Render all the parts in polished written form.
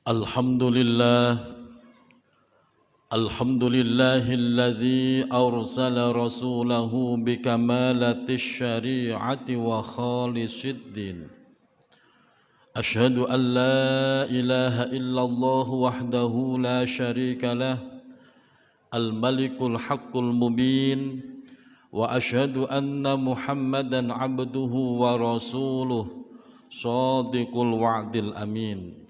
الحمد لله الحمد لله الذي أرسل رسوله بكمالة الشريعة وخالص الدين. أشهد أن لا إله إلا الله وحده لا شريك له الملك الحق المبين، وأشهد أن محمدا عبده ورسوله صادق الوعد الأمين.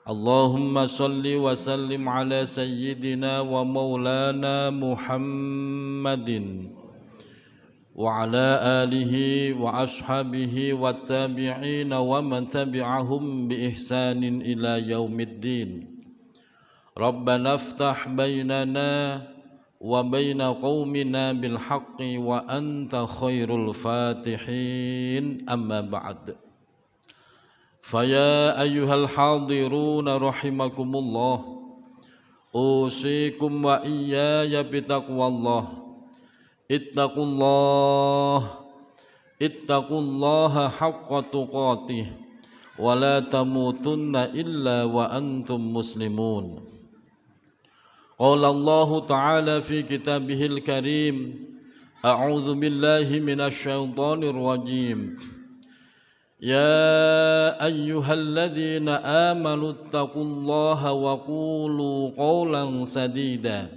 اللهم صل وسلم على سيدنا ومولانا محمد وعلى آله وأصحابه والتابعين ومن تبعهم بإحسان إلى يوم الدين. ربنا افتح بيننا وبين قومنا بالحق وأنت خير الفاتحين. أما بعد، فيا أيها الحاضرون رحمكم الله، أوصيكم وإياي بتقوى الله. اتقوا الله حق تقاته ولا تموتن إلا وأنتم مسلمون. قال الله تعالى في كتابه الكريم: أعوذ بالله من الشيطان الرجيم. يا أيها الذين آمنوا اتقوا الله وقولوا قولا سديدا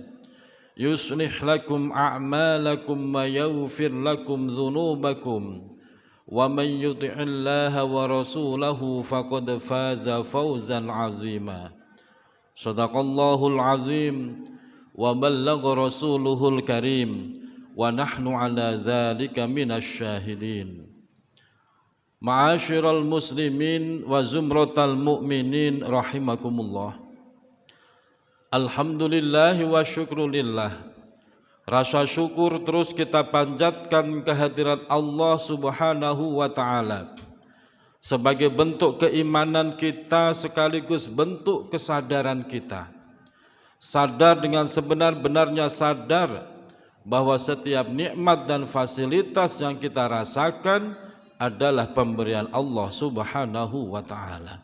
يصلح لكم أعمالكم ويغفر لكم ذنوبكم ومن يطع الله ورسوله فقد فاز فوزا عظيما. صدق الله العظيم وبلغ رسوله الكريم ونحن على ذلك من الشاهدين. Ma'asyiral muslimin wa zumratal mu'minin rahimakumullah. Alhamdulillah wa syukrulillah. Rasa syukur terus kita panjatkan kehadirat Allah subhanahu wa ta'ala sebagai bentuk keimanan kita sekaligus bentuk kesadaran kita. Sadar dengan sebenar-benarnya sadar bahwa setiap nikmat dan fasilitas yang kita rasakan adalah pemberian Allah subhanahu wa ta'ala.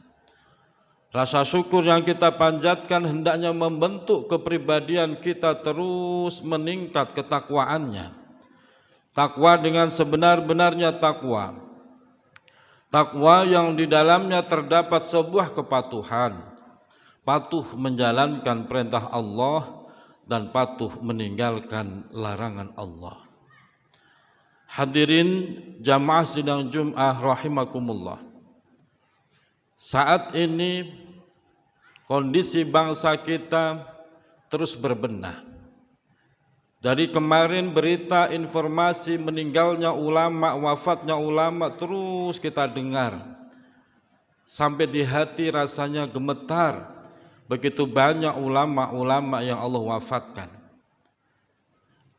Rasa syukur yang kita panjatkan hendaknya membentuk kepribadian kita terus meningkat ketakwaannya. Takwa dengan sebenar-benarnya takwa. Takwa yang di dalamnya terdapat sebuah kepatuhan. Patuh menjalankan perintah Allah dan patuh meninggalkan larangan Allah. Hadirin jamaah sidang Jum'ah rahimakumullah. Saat ini kondisi bangsa kita terus berbenah. Dari kemarin berita informasi meninggalnya ulama, wafatnya ulama terus kita dengar. Sampai di hati rasanya gemetar. Begitu banyak ulama-ulama yang Allah wafatkan.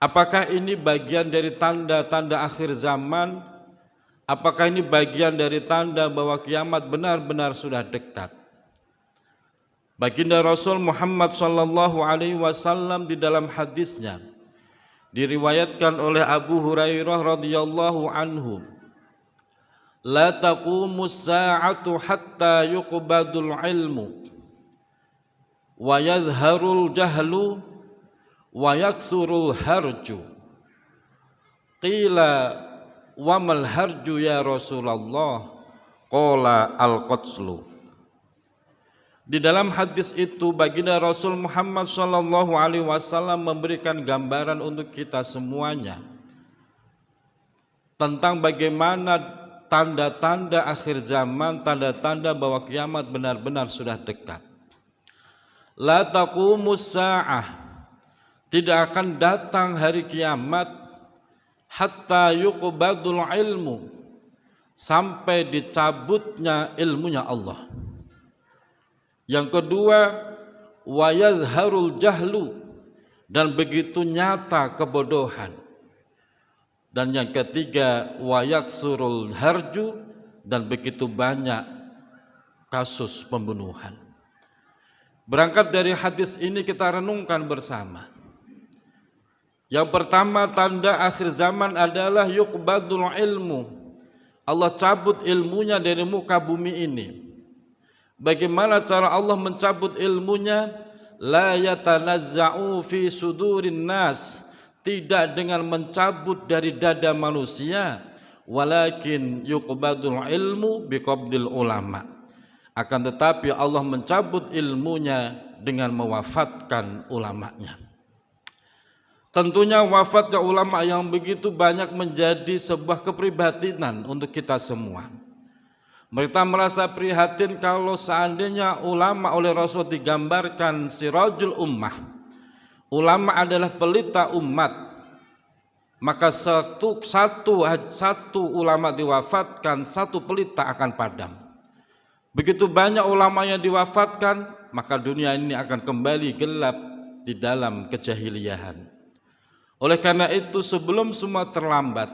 Apakah ini bagian dari tanda-tanda akhir zaman? Apakah ini bagian dari tanda bahwa kiamat benar-benar sudah dekat? Baginda Rasul Muhammad sallallahu alaihi wasallam di dalam hadisnya diriwayatkan oleh Abu Hurairah radhiyallahu anhu, la taqumus sa'atu hatta yuqbadul ilmu wa yadhharul jahlu wa yaksurul harju. Qila wa mal harju ya Rasulullah? Qala al-qatslu. Di dalam hadis itu baginda Rasul Muhammad sallallahu alaihi wasallam memberikan gambaran untuk kita semuanya tentang bagaimana tanda-tanda akhir zaman, tanda-tanda bahwa kiamat benar-benar sudah dekat. La taqumus sa'ah, tidak akan datang hari kiamat hatta yuqbadul ilmu, sampai dicabutnya ilmunya Allah. Yang kedua, wa yazharul jahlu, dan begitu nyata kebodohan. Dan yang ketiga, wa yaksurul harju, dan begitu banyak kasus pembunuhan. Berangkat dari hadis ini kita renungkan bersama. Yang pertama, tanda akhir zaman adalah yuqbadul ilmu. Allah cabut ilmunya dari muka bumi ini. Bagaimana cara Allah mencabut ilmunya? La yatanazza'u fi sudurin nas, tidak dengan mencabut dari dada manusia, walakin yuqbadul ilmu biqabdil ulama, akan tetapi Allah mencabut ilmunya dengan mewafatkan ulamanya. Tentunya wafatnya ulama yang begitu banyak menjadi sebuah keprihatinan untuk kita semua. Mereka merasa prihatin kalau seandainya ulama oleh Rasul digambarkan sirajul ummah, ulama adalah pelita umat, maka satu ulama diwafatkan, satu pelita akan padam. Begitu banyak ulama yang diwafatkan, maka dunia ini akan kembali gelap di dalam kejahiliahan. Oleh karena itu, sebelum semua terlambat,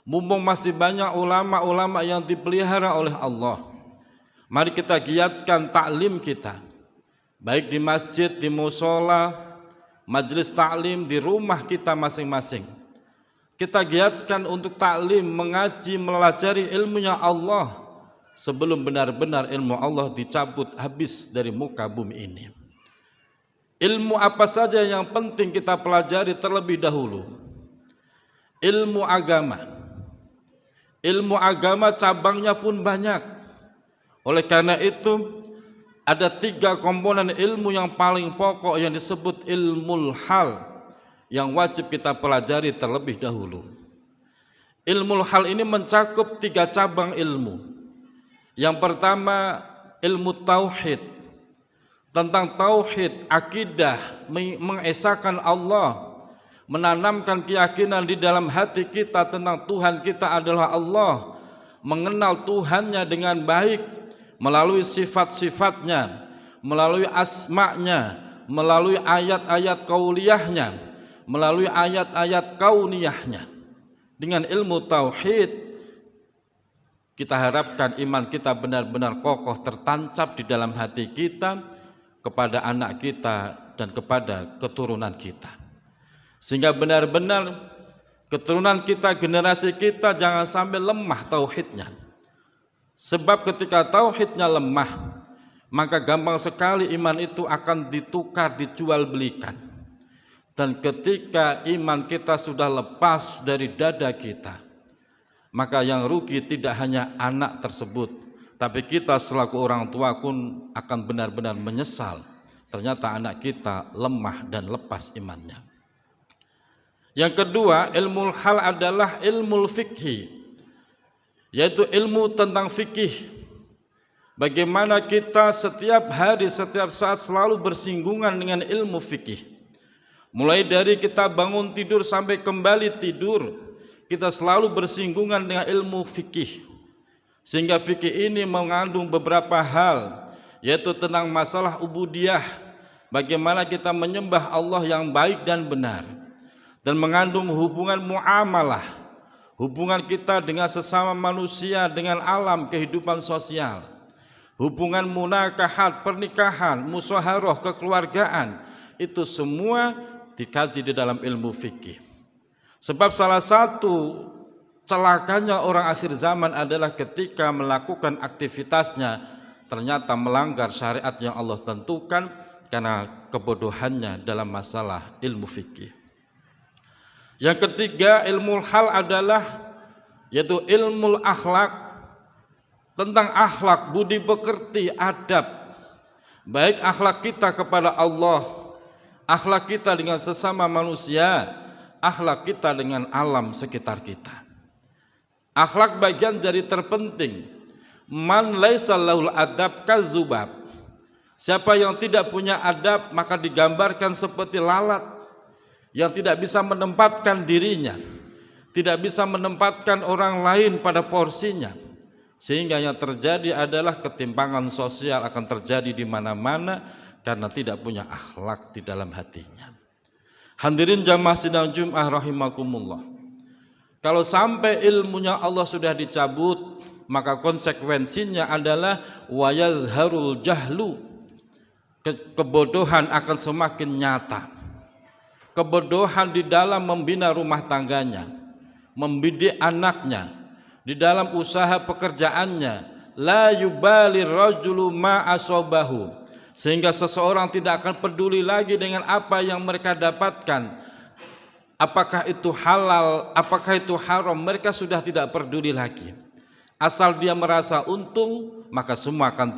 mumpung masih banyak ulama-ulama yang dipelihara oleh Allah, mari kita giatkan taklim kita, baik di masjid, di mushola, majelis taklim, di rumah kita masing-masing. Kita giatkan untuk taklim, mengaji, melajari ilmunya Allah sebelum benar-benar ilmu Allah dicabut habis dari muka bumi ini. Ilmu apa saja yang penting kita pelajari terlebih dahulu? Ilmu agama. Ilmu agama cabangnya pun banyak. Oleh karena itu, ada 3 komponen ilmu yang paling pokok yang disebut ilmul hal, yang wajib kita pelajari terlebih dahulu. Ilmul hal ini mencakup 3 cabang ilmu. Yang pertama, ilmu tauhid, tentang tauhid, akidah, mengesahkan Allah, menanamkan keyakinan di dalam hati kita tentang Tuhan kita adalah Allah, mengenal Tuhannya dengan baik melalui sifat-sifatnya, melalui asma'nya, melalui ayat-ayat kauliyahnya, melalui ayat-ayat kauniyahnya. Dengan ilmu tauhid, kita harapkan iman kita benar-benar kokoh tertancap di dalam hati kita, kepada anak kita dan kepada keturunan kita, sehingga benar-benar keturunan kita, generasi kita jangan sampai lemah tauhidnya. Sebab ketika tauhidnya lemah, maka gampang sekali iman itu akan ditukar, dijual belikan. Dan ketika iman kita sudah lepas dari dada kita, maka yang rugi tidak hanya anak tersebut, tapi kita selaku orang tua pun akan benar-benar menyesal. Ternyata anak kita lemah dan lepas imannya. Yang kedua, ilmu hal adalah ilmu fikih, yaitu ilmu tentang fikih. Bagaimana kita setiap hari, setiap saat selalu bersinggungan dengan ilmu fikih. Mulai dari kita bangun tidur sampai kembali tidur, kita selalu bersinggungan dengan ilmu fikih. Sehingga fikih ini mengandung beberapa hal, yaitu tentang masalah ubudiyah, bagaimana kita menyembah Allah yang baik dan benar, dan mengandung hubungan muamalah, hubungan kita dengan sesama manusia, dengan alam kehidupan sosial, hubungan munakahat, pernikahan, musyawarah, kekeluargaan, itu semua dikaji di dalam ilmu fikih. Sebab salah satu celakanya orang akhir zaman adalah ketika melakukan aktivitasnya ternyata melanggar syariat yang Allah tentukan karena kebodohannya dalam masalah ilmu fikih. Yang ketiga, ilmu hal adalah yaitu ilmu akhlak, tentang akhlak, budi pekerti, adab, baik akhlak kita kepada Allah, akhlak kita dengan sesama manusia, akhlak kita dengan alam sekitar kita. Akhlak bagian dari terpenting. Man laisa lahul adab kazubab. Siapa yang tidak punya adab maka digambarkan seperti lalat yang tidak bisa menempatkan dirinya, tidak bisa menempatkan orang lain pada porsinya, sehingga yang terjadi adalah ketimpangan sosial akan terjadi di mana-mana karena tidak punya akhlak di dalam hatinya. Hadirin jamaah sidang Jumat rahimakumullah. Kalau sampai ilmunya Allah sudah dicabut, maka konsekuensinya adalah wayazharul jahlu. Kebodohan akan semakin nyata. Kebodohan di dalam membina rumah tangganya, membidik anaknya, di dalam usaha pekerjaannya, la yubalir rajulu ma asobahu, sehingga seseorang tidak akan peduli lagi dengan apa yang mereka dapatkan, apakah itu halal, apakah itu haram, mereka sudah tidak peduli lagi. Asal dia merasa untung, maka semua akan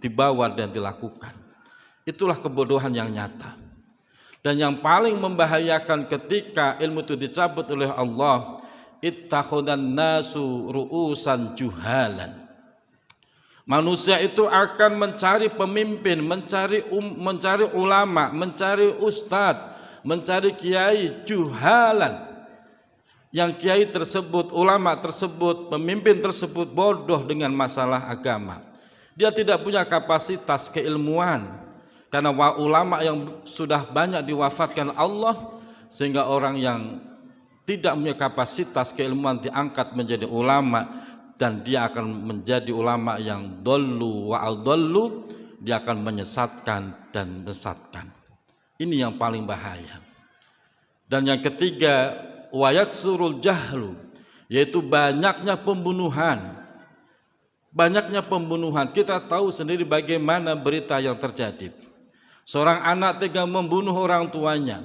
dibawa dan dilakukan. Itulah kebodohan yang nyata. Dan yang paling membahayakan ketika ilmu itu dicabut oleh Allah, ittakhadan nasu ru'usan juhalan. Manusia itu akan mencari pemimpin, mencari ulama, mencari ustadz, mencari kiai juhalan. Yang kiai tersebut, ulama tersebut, pemimpin tersebut bodoh dengan masalah agama. Dia tidak punya kapasitas keilmuan. Karena ulama yang sudah banyak diwafatkan Allah, sehingga orang yang tidak punya kapasitas keilmuan diangkat menjadi ulama, dan dia akan menjadi ulama yang dollu wa adollu, dia akan menyesatkan dan menyesatkan. Ini yang paling bahaya. Dan yang ketiga, wayaksurul jahlu, yaitu banyaknya pembunuhan. Banyaknya pembunuhan. Kita tahu sendiri bagaimana berita yang terjadi. Seorang anak tega membunuh orang tuanya,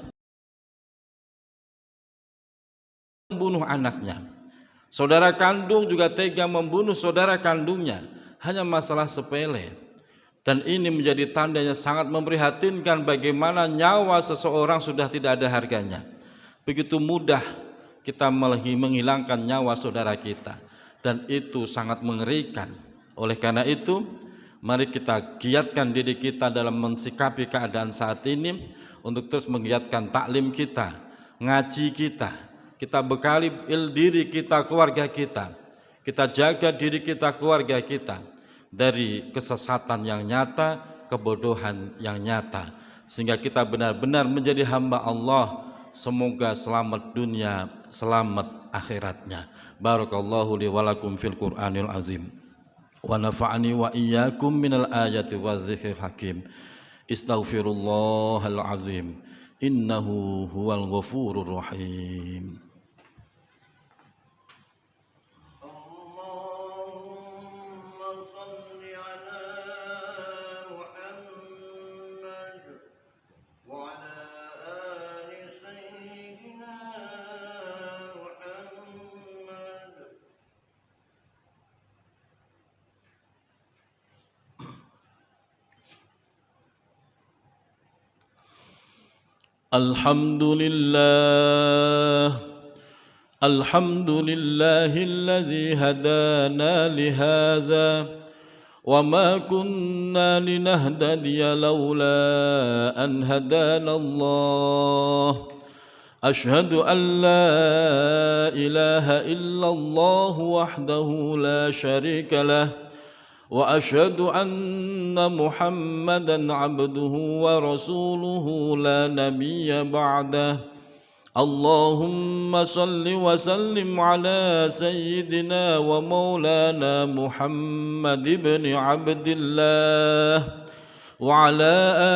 membunuh anaknya. Saudara kandung juga tega membunuh saudara kandungnya, hanya masalah sepele. Dan ini menjadi tandanya sangat memprihatinkan bagaimana nyawa seseorang sudah tidak ada harganya. Begitu mudah kita menghilangkan nyawa saudara kita, dan itu sangat mengerikan. Oleh karena itu, mari kita giatkan diri kita dalam mensikapi keadaan saat ini, untuk terus menggiatkan taklim kita, ngaji kita, kita bekali diri kita, keluarga kita, kita jaga diri kita, keluarga kita dari kesesatan yang nyata, kebodohan yang nyata, sehingga kita benar-benar menjadi hamba Allah. Semoga selamat dunia, selamat akhiratnya. Barakallahu li wa lakum fil Qur'anil azim, wa nafa'ani wa iyyakum minal ayati wa dzikril hakim. Astaghfirullahal azim, innahu huwal ghafurur rahim. الحمد لله الذي هدانا لهذا وما كنا لنهتدي لولا أن هدانا الله أشهد أن لا إله إلا الله وحده لا شريك له وأشهد أن محمدا عبده ورسوله لا نبي بعده اللهم صل وسلم على سيدنا ومولانا محمد بن عبد الله وعلى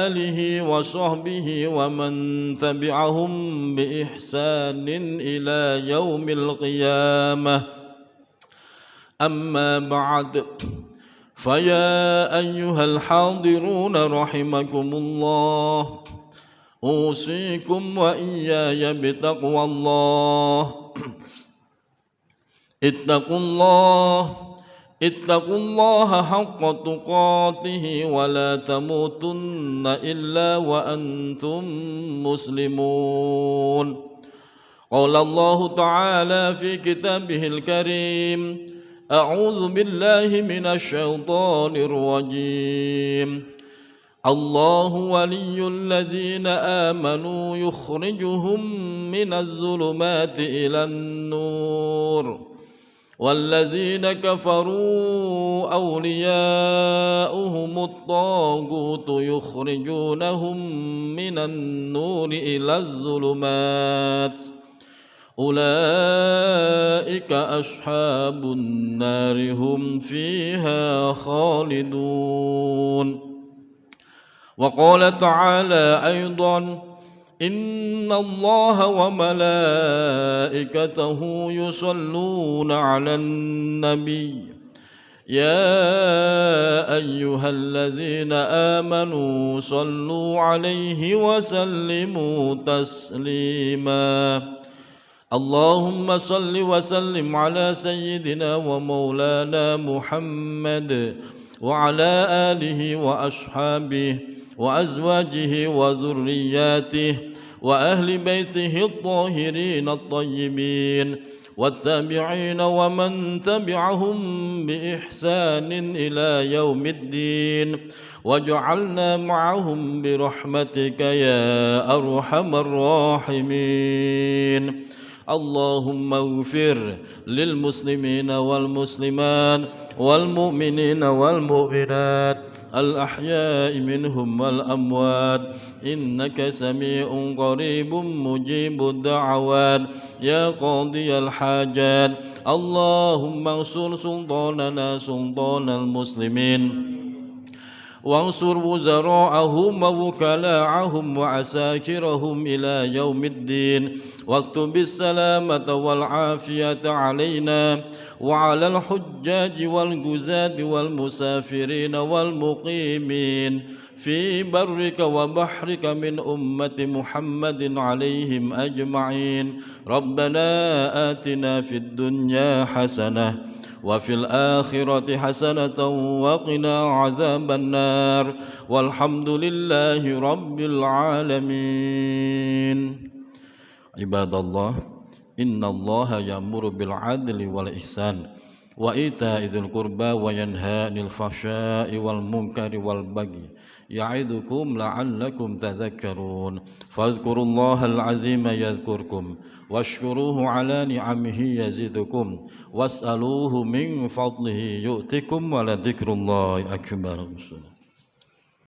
آله وصحبه ومن تبعهم بإحسان إلى يوم القيامة أما بعد فيا أيها الحاضرون رحمكم الله أوصيكم وإياي بتقوى الله اتقوا الله حق تقاته ولا تموتن إلا وأنتم مسلمون قال الله تعالى في كتابه الكريم أعوذ بالله من الشيطان الرجيم الله ولي الذين آمنوا يخرجهم من الظلمات إلى النور والذين كفروا أولياؤهم الطاغوت يخرجونهم من النور إلى الظلمات أولئك أصحاب النار هم فيها خالدون وقال تعالى أيضا إن الله وملائكته يصلون على النبي يا أيها الذين آمنوا صلوا عليه وسلموا تسليما اللهم صل وسلم على سيدنا ومولانا محمد وعلى آله وأصحابه وأزواجه وذرياته وأهل بيته الطاهرين الطيبين والتابعين ومن تبعهم بإحسان إلى يوم الدين واجعلنا معهم برحمتك يا أرحم الراحمين اللهم اغفر للمسلمين والمسلمات والمؤمنين والمؤمنات الأحياء منهم والأموات إنك سميع قريب مجيب الدعوات يا قاضي الحاجات اللهم انصر سلطاننا سلطان المسلمين وانصر وزراءهم ووكلاءهم وعساكرهم إلى يوم الدين واكتب السلامة والعافية علينا وعلى الحجاج والجزاة والمسافرين والمقيمين في برك وبحرك من أمة محمد عليهم أجمعين ربنا آتنا في الدنيا حسنة وفي الآخرة حسنة وقنا عذاب النار والحمد لله رب العالمين عباد الله إن الله يأمر بالعدل والإحسان وإيتاء ذي القربى وينهى عن الفحشاء والمنكر والبغي يعظكم لعلكم تذكرون فاذكروا الله العظيم يذكركم واشكروه على نعمه يزدكم واسألوه من فضله يؤتكم ولذكر الله أكبر.